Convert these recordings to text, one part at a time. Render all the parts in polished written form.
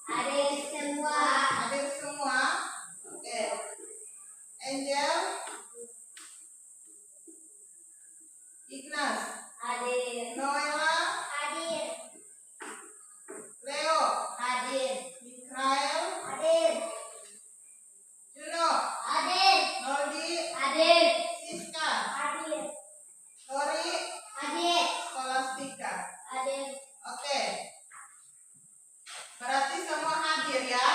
Hadir semua. Hadir semua. Oke. Angel. Ignas. Hadir. Noella. Hadir. Leo. Hadir. Mikael. Hadir. Juno. Hadir. Noldi. Hadir. Siska. Hadir. Tori. Hadir. Skolastika. Hadir. Oke. Berarti semua hadir ya.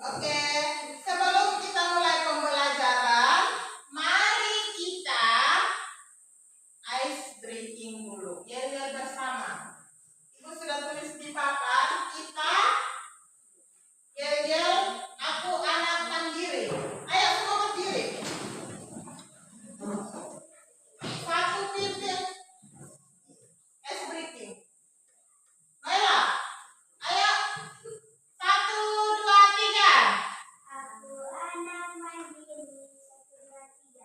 Oke. Sebelum kita mulai pembelajaran, mari kita ice breaking dulu. Yel-yel bersama. Ibu sudah tulis di papan. Kita yel-yel, aku anak mandiri. Ayo semua berdiri. Satu pimpin ice breaking. Noella, ayo. 1, 2, 3. Aku anak mandiri. 1, 2, 3.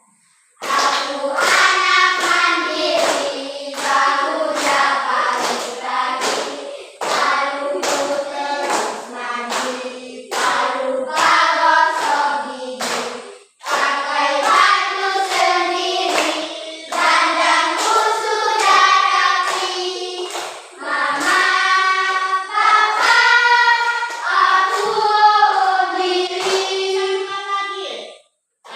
Aku anak mandiri, bangunnya pagi-pagi, lalu ku terus mandi, tak lupa gosok gigi, pakai baju sendiri, dandanku sudah rapi. Mama, papa, aku diri.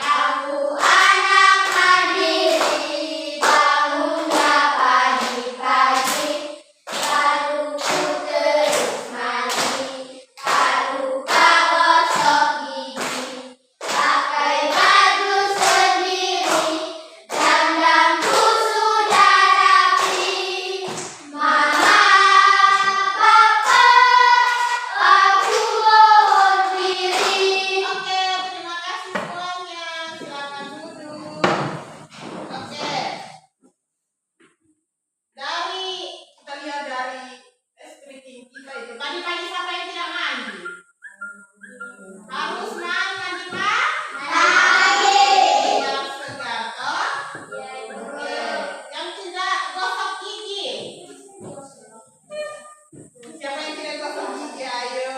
Aku anak mandiri, bangunnya pagi-pagi, lalu ku terus mandi, tak lupa gosok gigi, pakai baju sendiri, dandanku sudah rapi. Mama, papa, aku diri. Oke, terima kasih semuanya. Silakan duduk. Oke. Kita lihat dari ice breaking kita itu. Tadi pagi siapa yang tidak mandi? Harus mandi, Pak? Biar segar, toh? Oke. Yang tidak gosok gigi. Siapa yang tidak gosok gigi? Ayo.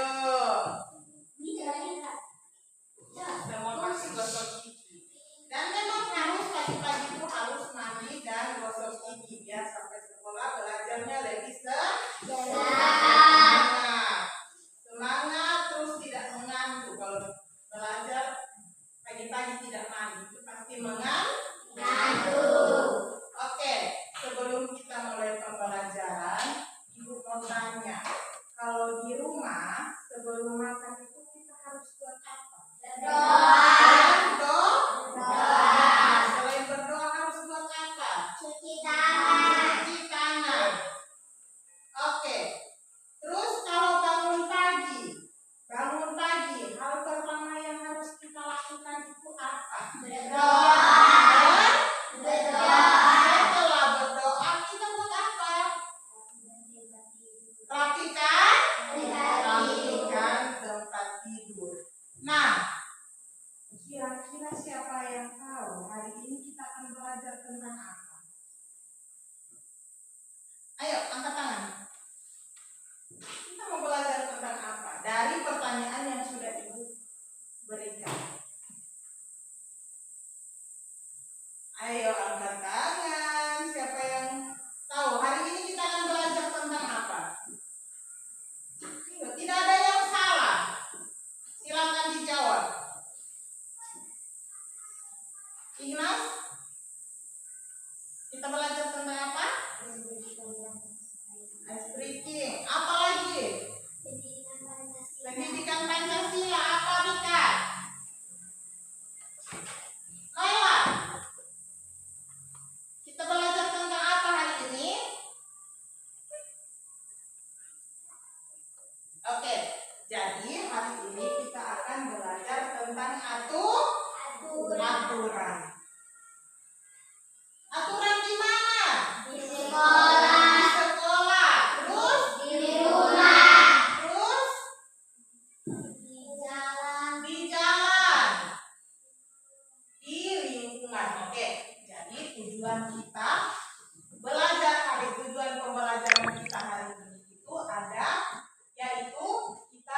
Semua pasti gosok gigi. Dan memang harus pagi-pagi itu harus mandi dan gosok gigi ya, sampai sekolah belajarnya lebih semangat, terus tidak mengantuk. Kalau belajar pagi-pagi tidak mandi itu pasti mengantuk. Oke, sebelum kita mulai pembelajaran, Ibu mau tanya, kalau di rumah sebelum makan itu kita harus buat apa? Berdoa. Selain berdoa harus buat apa? Cuci tangan. Cuci tangan. Oke. Terus kalau bangun pagi, hal pertama yang harus kita lakukan itu apa? Setelah berdoa kita buat apa? Rapikan tempat tidur. Nah, kira-kira siapa yang tahu hari ini kita akan belajar tentang apa? Ayo, angkat tangan. Kita mau belajar tentang apa? Dari pertanyaan yang sudah Ibu berikan. Ayo, angkat tangan. Siapa yang tahu hari ini kita akan belajar tentang apa? Ayo, tidak ada yang salah. Silakan dijawab. Ignas, kita belajar tentang apa? Ice breaking. Apa lagi? Pendidikan Pancasila. Apa, Rika? Noella, kita belajar tentang apa hari ini? Oke, jadi hari ini kita akan belajar tentang aturan. Aturan di mana? Di sekolah. Di sekolah. Terus? Di rumah. Terus? Di jalan. Di jalan. Di lingkungan. Oke, jadi tujuan kita belajar hari, tujuan pembelajaran kita hari ini itu ada, yaitu kita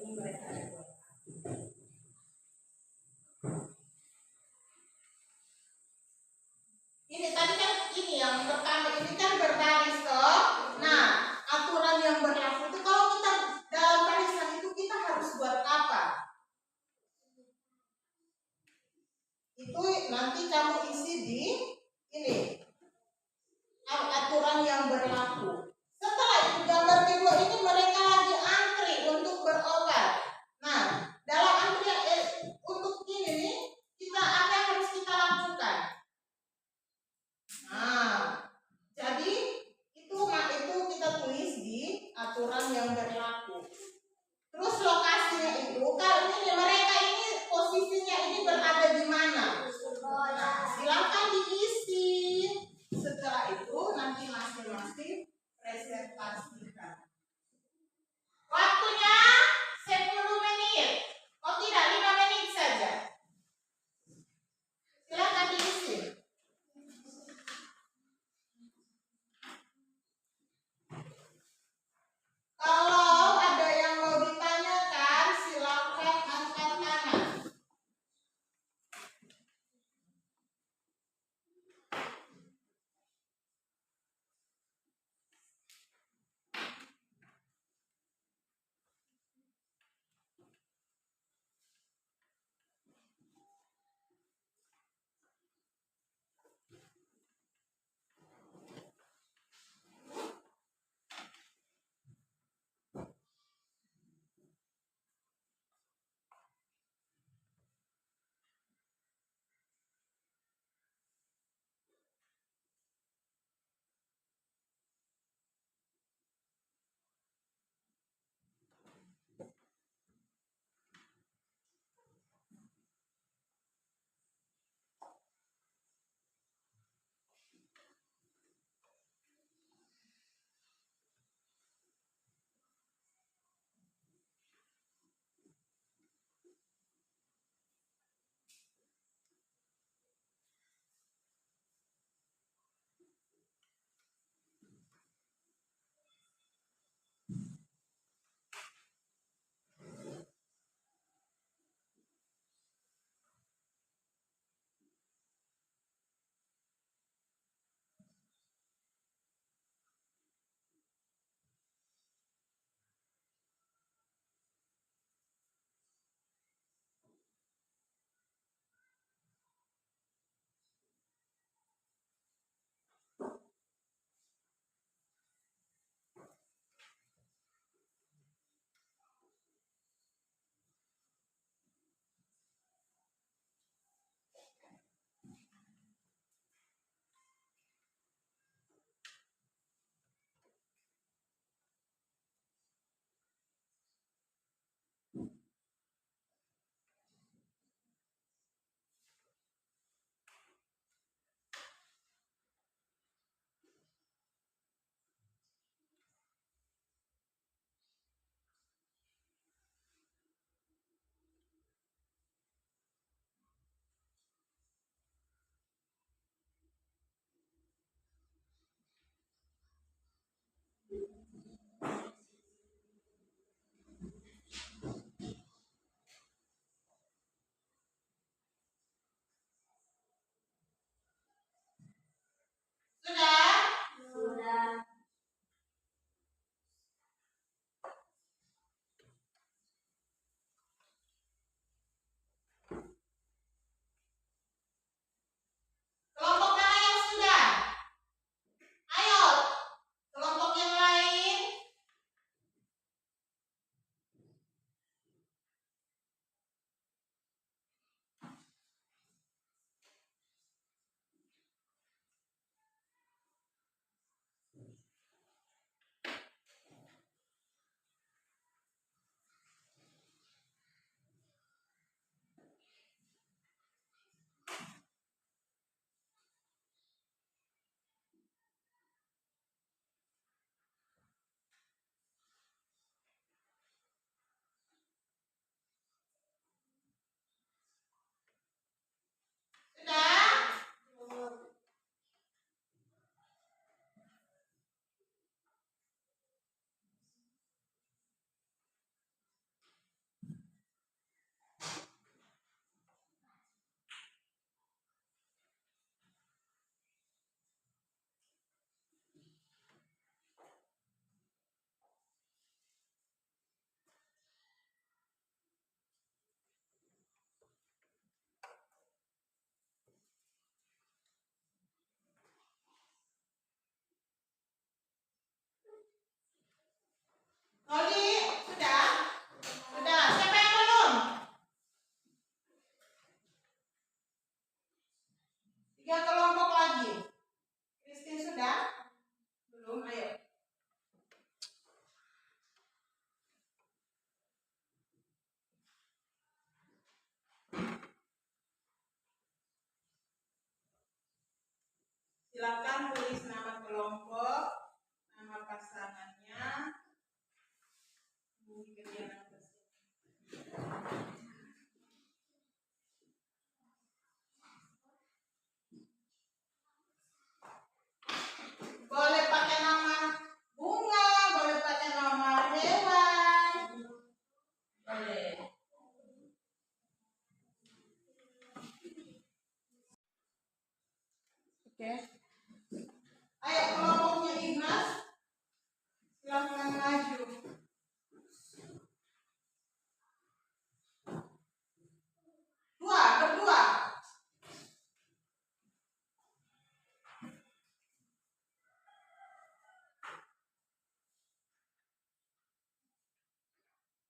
ini mereka ada buat apa? Ini tadi kan ini yang pertama ini kan berbaris toh. Nah, aturan yang berlaku itu kalau kita dalam barisan itu kita harus buat apa? Itu nanti kamu isi di ini aturan yang berlaku. Setelah itu gambar kedua ini mereka lagi antri untuk berobat. Nah, dalam antrian untuk ini nih kita apa yang harus kita lakukan? Nah, jadi itu kita tulis di aturan yang berlaku. Terus lokasinya itu kalau ini mereka ini posisinya ini berada di mana? Nah, silakan diisi Loli, sudah? Sudah. Siapa yang belum? 3 kelompok lagi. Christine sudah? Belum, ayo. Silakan tulis nama kelompok, nama pasangannya, bukti kegiatan tersebut. Boleh pakai nama bunga, boleh pakai nama hewan. Boleh. Oke. Ayo kelompoknya Ignas. Silakan maju. Berdua.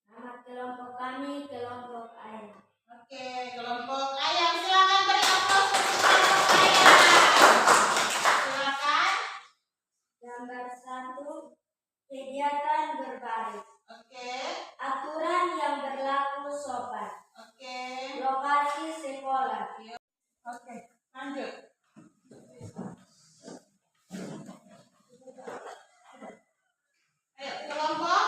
Nama kelompok kami kelompok ayam. Oke, kelompok ayam. Silakan beri aplaus untuk kelompok ayam. Silakan. Gambar 1, kegiatan berbaris. Oke. Aturan yang berlaku sopan. Oke. Lokasi sekolah. Oke, lanjut. Ayo, kelompok.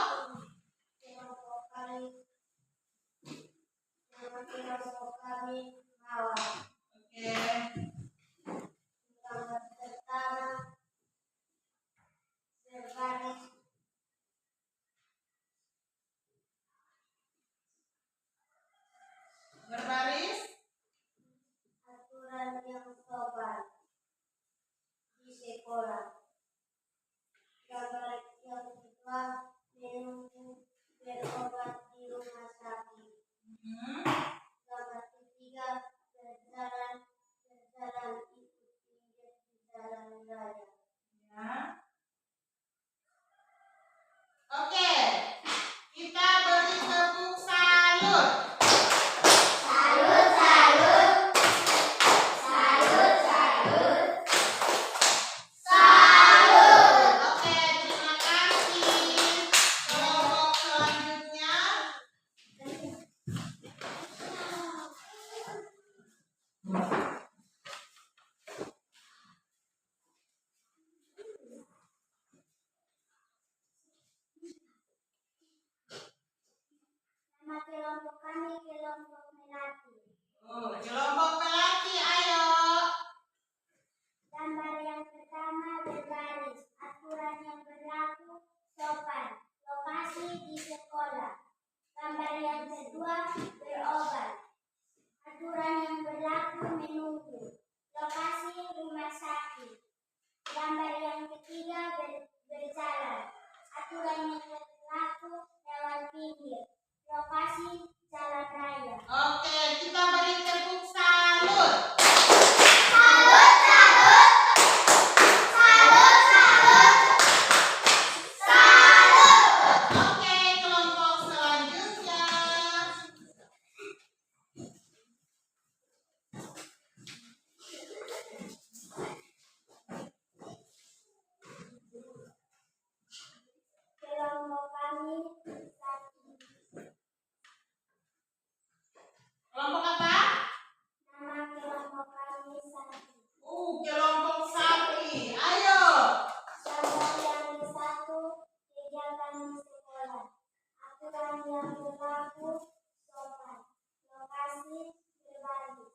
Kelompok kami mawar. Oke. Gambar pertama berbaris. Berbaris. Aturan yang sopan di sekolah. Gambar yang kedua menunggu berobat di rumah sakit. Gambar ketiga berjalan ikut pinggir di jalan raya. Ya. Oke. Kita beri tepuk salut. Salut, salut. Salut, salut. Salut. Oke, terima kasih. Kelompok selanjutnya. Nama kelompok kami kelompok melati. Kelompok melati, ayo. Gambar yang pertama berbaris. Aturan yang berlaku sopan. Lokasi di sekolah. Gambar yang kedua berobat. Aturan yang berlaku menunggu. Lokasi rumah sakit. Gambar yang ketiga berjalan. Aturan yang berlaku lewat pinggir. Lokasi jalan raya. Oke, kita beri tepuk salut. Salut, salut. Salut, salut. Salut. Oke, kelompok selanjutnya. Kelompok kami sapi. Kelompok apa? Nama kelompok kami sapi. Kelompok sapi. Ayo. Gambar yang ke-1 kegiatan di sekolah. Aturan yang berlaku sopan. Lokasi berbaris.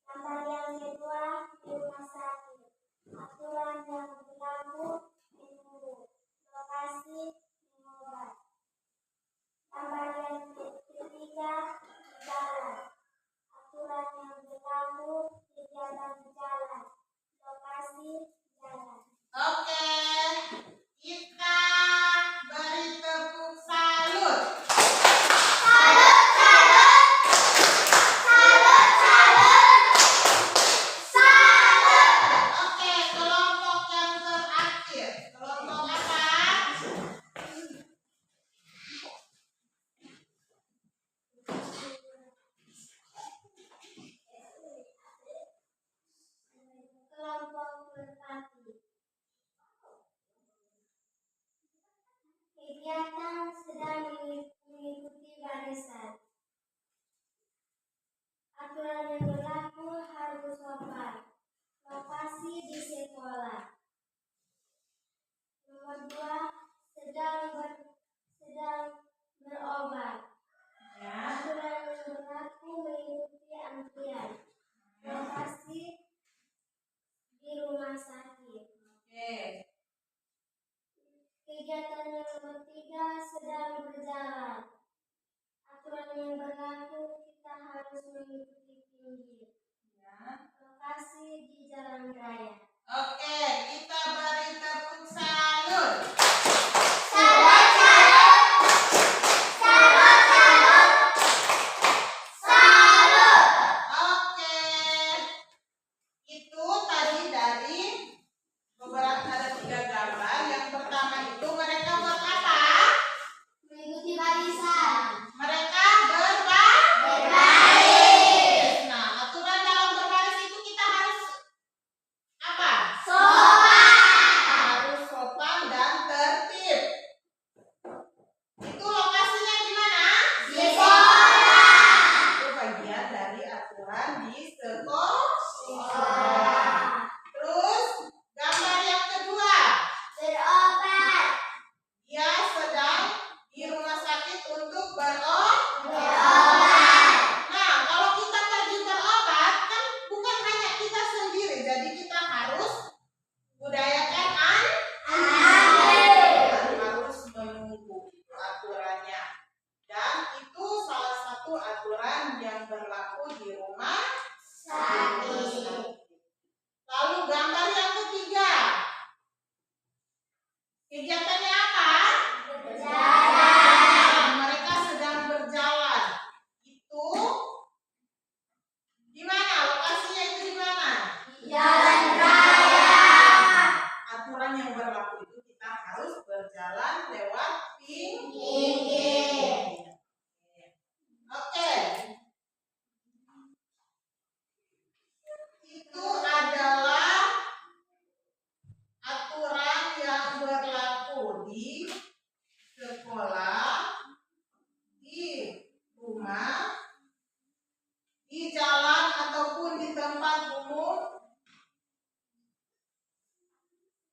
Gambar yang kedua rumah sakit. Aturan yang berlaku menunggu. Lokasi mengobat. Gambar yang ketiga jalan. aturan yang berlaku, kita harus mengikuti pinggir lokasi di jalan raya. Oke, kita beri tepuk salut. Salut, salut. Salut, salut. Salut. Oke, itu tadi dari beberapa ada 3 gambar. Yang pertama itu mereka buat apa? Mengikuti barisan. Mereka berbaris. Berbaris. Nah, aturan dalam berbaris itu kita harus apa? Sopan. Harus sopan dan tertib. Itu lokasinya di mana? Di sekolah. Itu bagian dari aturan di sekolah. Terus gambar yang kedua, Berobat. dia sedang di rumah sakit untuk berobat. Berobat. Nah, kalau kita pergi berobat kan bukan hanya kita sendiri, jadi kita harus budayakan harus menunggu, itu aturannya. Dan itu salah satu aturan yang berlaku di rumah sakit. Lalu gambar yang ketiga, kegiatannya apa? Berjalan. Mereka sedang berjalan. Itu di mana? Lokasinya itu di mana? Jalan raya. Aturan yang berlaku itu kita harus berjalan lewat Pinggir. Oke. Itu adalah aturan yang berlaku di sekolah, di rumah, di jalan ataupun di tempat umum.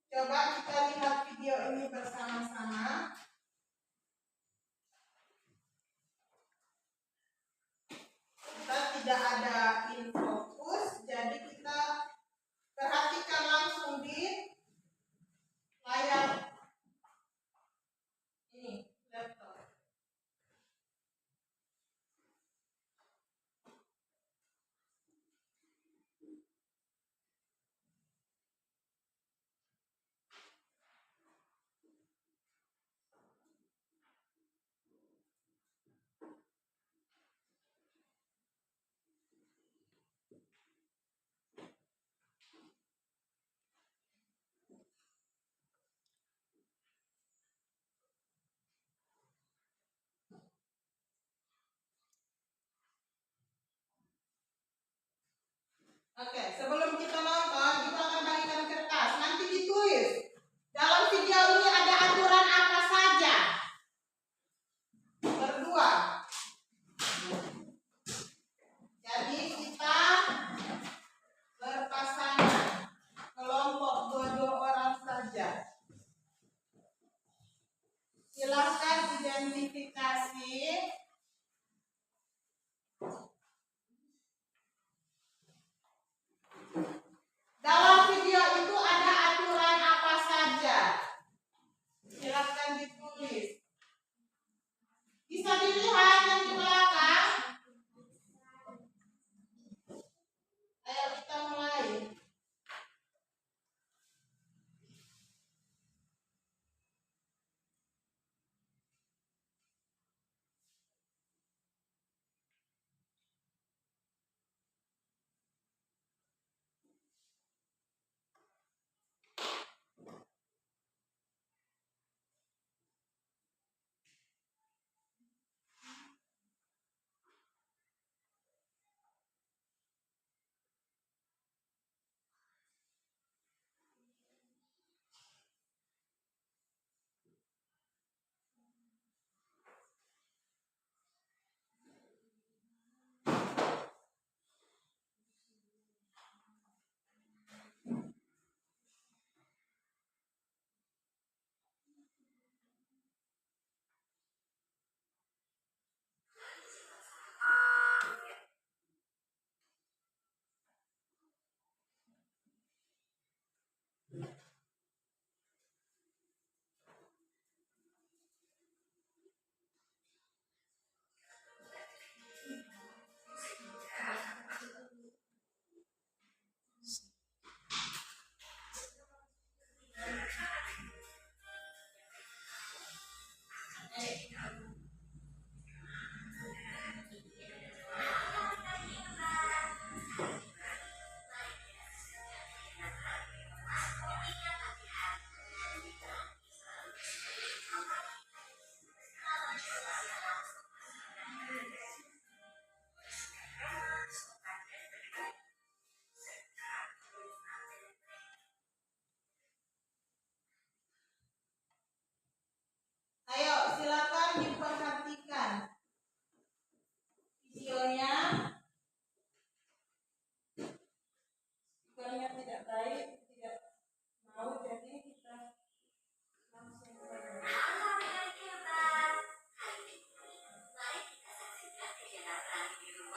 Coba kita lihat video ini bersama-sama. Kita tidak ada infokus, jadi kita perhatikan langsung di layar ini, laptop. Oke, sebelum kita nonton, kita akan bagikan kertas. Nanti ditulis. Dalam video ini ada aturan apa saja? Berdua. Jadi kita berpasangan. Kelompok 2 orang saja. Silakan identifikasi.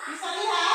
Bisa lihat?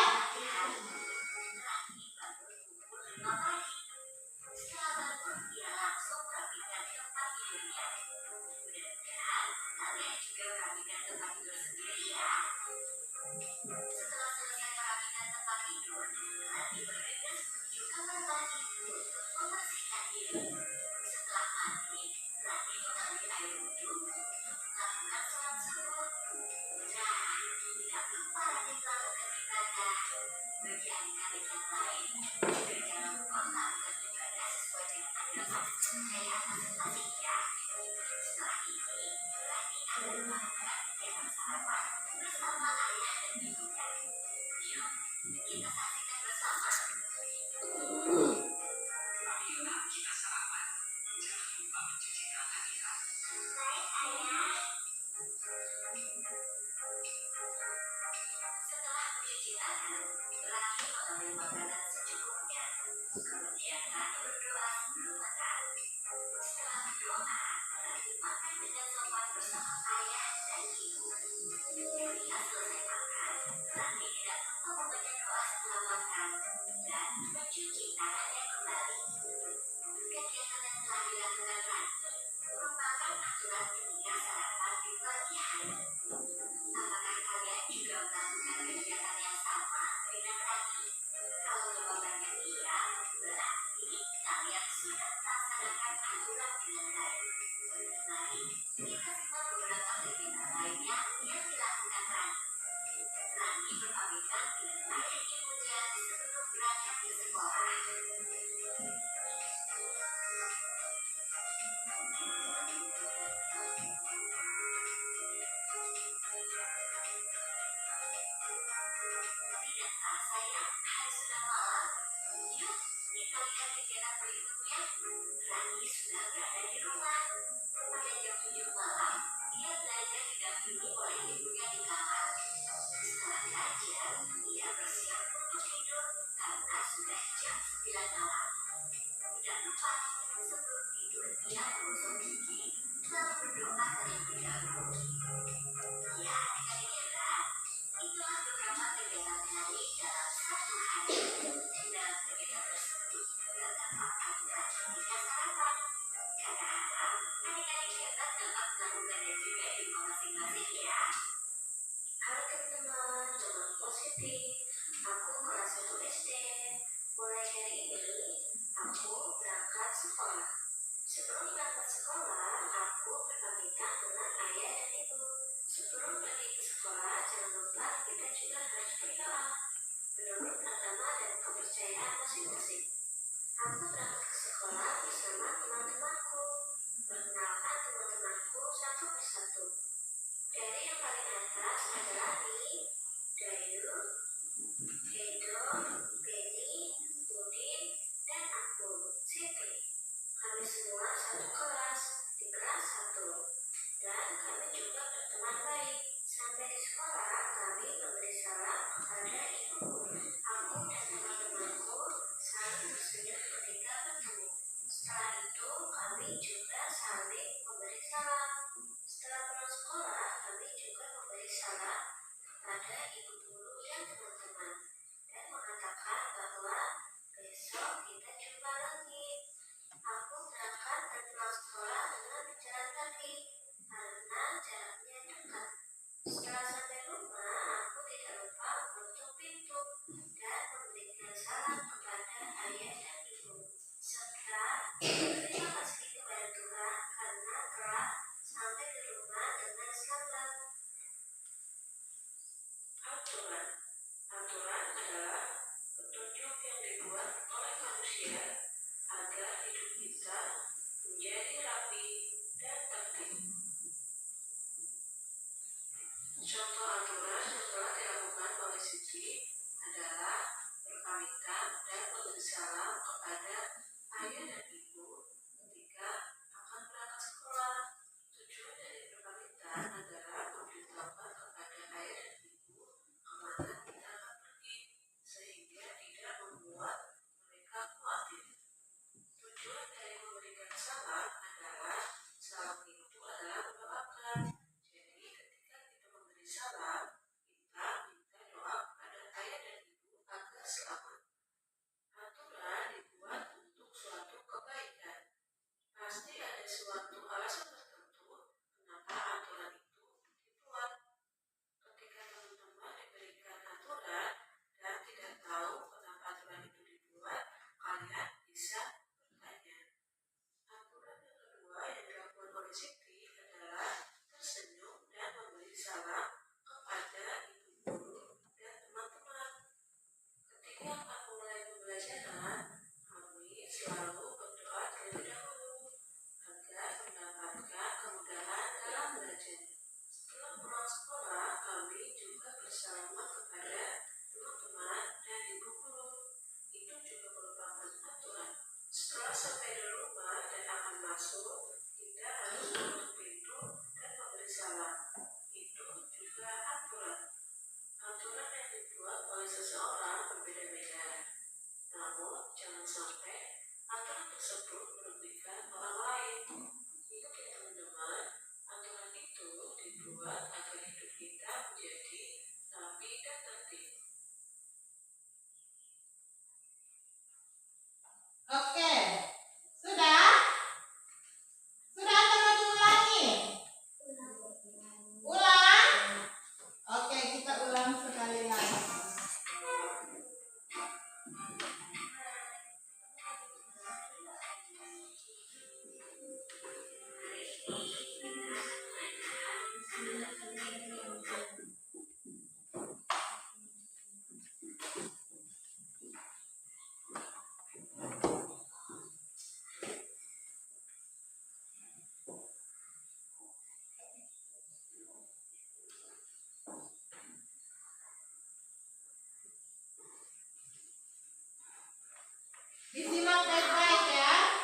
bersalaman kepada teman-teman dan ibu guru. Itu juga merupakan aturan. Setelah sampai di rumah dan akan masuk, kita harus menutup pintu dan memberi salam. Itu juga aturan. Aturan yang dibuat oleh seseorang berbeda-beda. Namun, jangan sampai aturan tersebut merugikan orang lain. Ingat ya teman-teman, aturan itu dibuat agar hidup kita menjadi rapi dan tertib. Oke, sudah? Sudah atau mau diulangi? Ulang? Oke, kita ulang sekali lagi. Disimak baik-baik ya.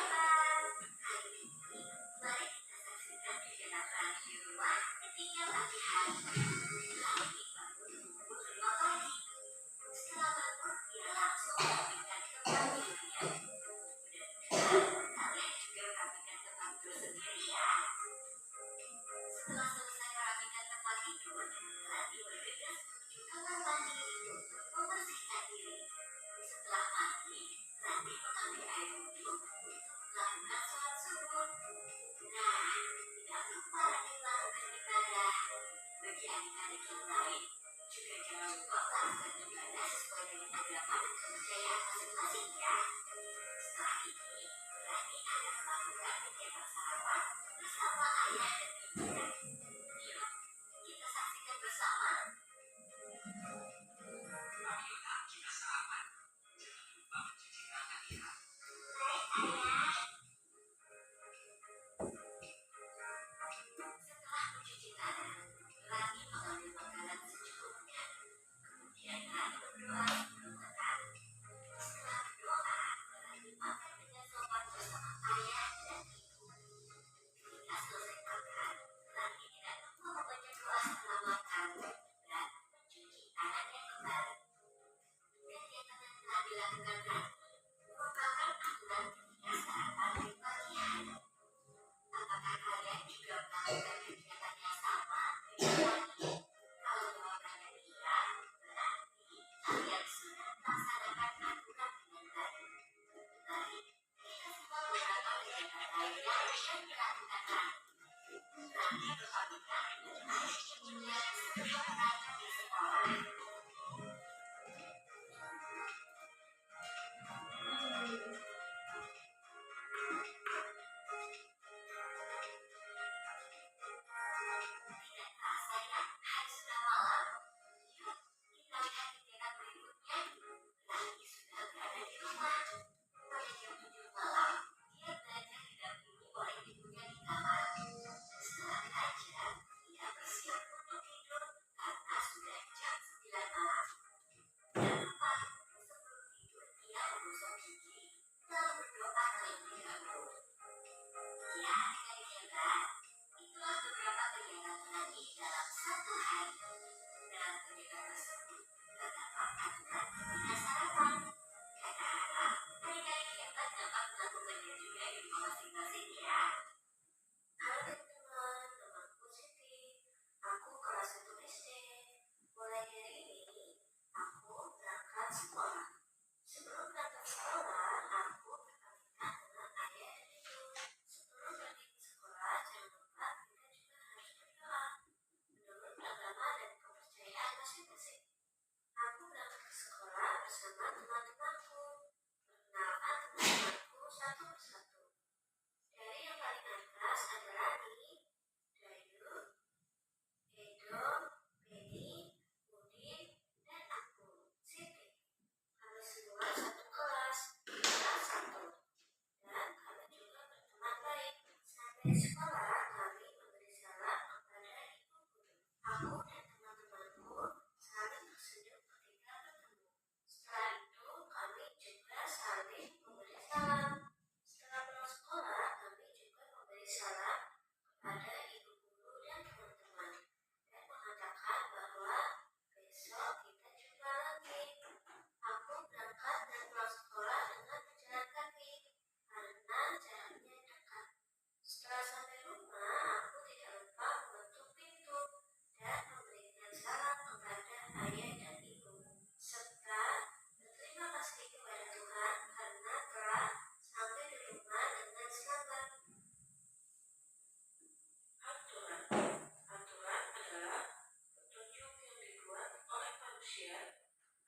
demikian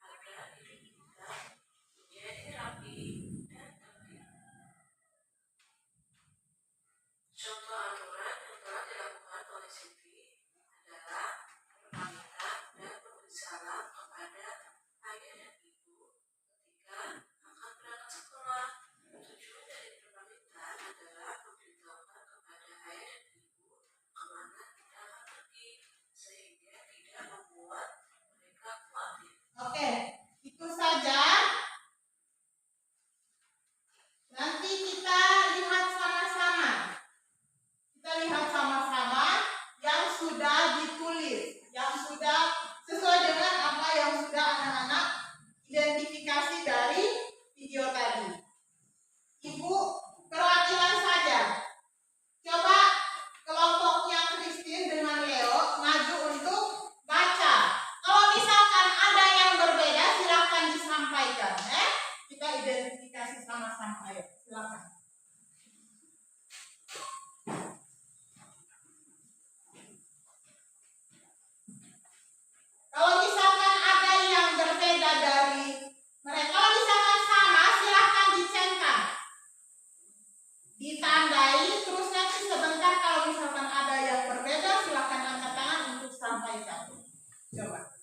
agar hidup kita menjadi rapi dan tertib. Contoh aturan yang telah dilakukan oleh Siti adalah berpamitan dan memberi salam kepada ayah dan ibu ketika akan berangkat sekolah. Tujuan dari berpamitan adalah memberitahukan kepada ayah dan ibu kemana kita akan pergi, sehingga tidak membuat mereka khawatir. Oke, itu saja. Nanti kita lihat sama-sama. Kita lihat sama-sama yang sudah ditulis, yang sudah sesuai dengan apa yang sudah anak-anak identifikasi dari video tadi. Ibu perwakilan saja. Coba kelompoknya Christine dengan Leo maju untuk baca. Kalau misalkan ada yang berbeda, silakan disampaikan. Kita identifikasi sama-sama. Ayo, silakan. Kalau misalkan ada yang berbeda dari mereka, kalau misalkan sama, silakan dicentang, ditandai, terus nanti sebentar kalau misalkan ada yang berbeda, silakan angkat tangan untuk sampaikan. Coba.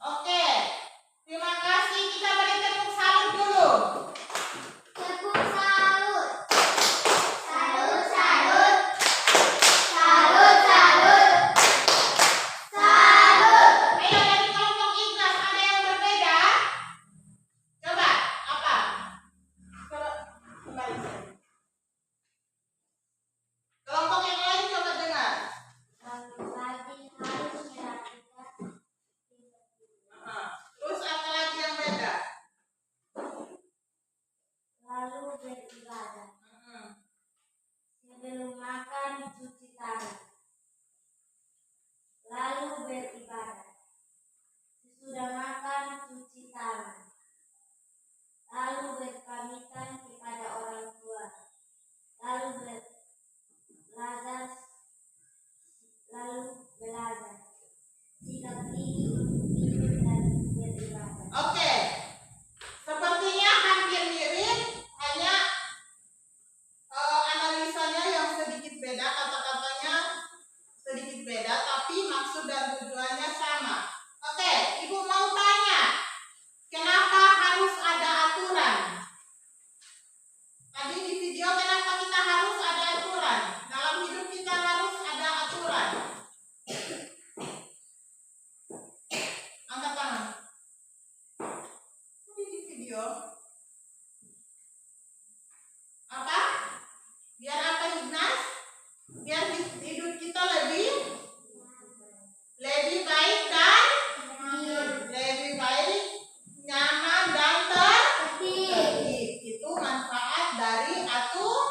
Oke, terima kasih. Kita beri tepuk salut dulu. Tepuk salut. Salut, salut. Salut, salut. Salut. Ayo dari kelompok Ikhlas ada yang berbeda? Coba, apa? Coba kembali. Kelompok yang lain coba dengar. Pagi harus merapikan Terus apa lagi yang beda? lalu beribadah. Sebelum makan cuci tangan. Lalu beribadah. Sesudah makan cuci tangan. Lalu berpamitan kepada orang tua. Lalu belajar. Sikap tinggi untuk tidur dan beribadah. Oke. Sepertinya hampir mirip, hanya analisanya yang sedikit beda, kata-katanya sedikit beda, tapi maksud dan tujuannya sama. Oke, Ibu mau tanya, kenapa harus ada aturan? Tadi di video kenapa kita harus ada aturan? Dalam hidup kita harus ada aturan. Angkat tangan. Tadi di video apa? Biar apa, Ignas? Biar hidup kita lebih baik dan lebih baik, nyaman dan tertib. Itu manfaat dari aturan.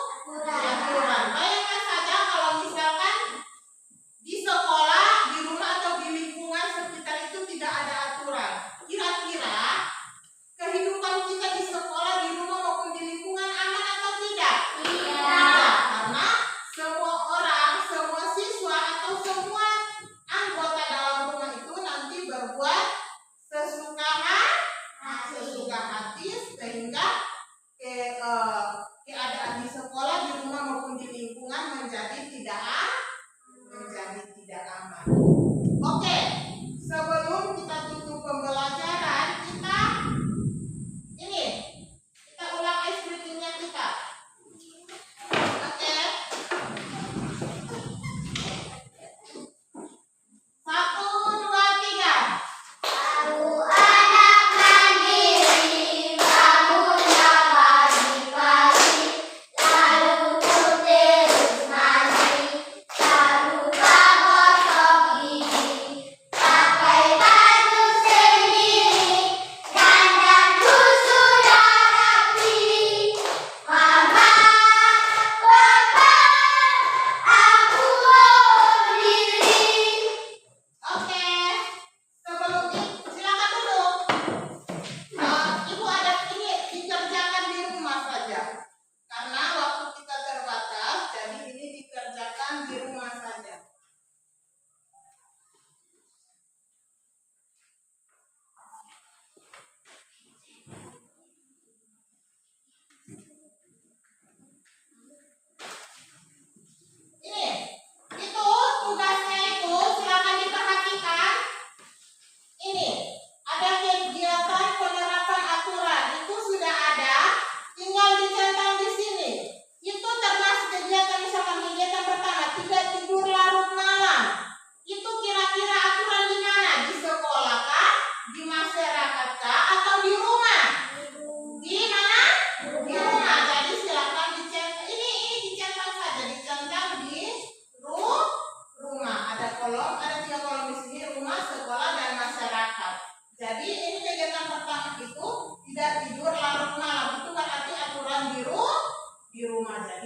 rumah dan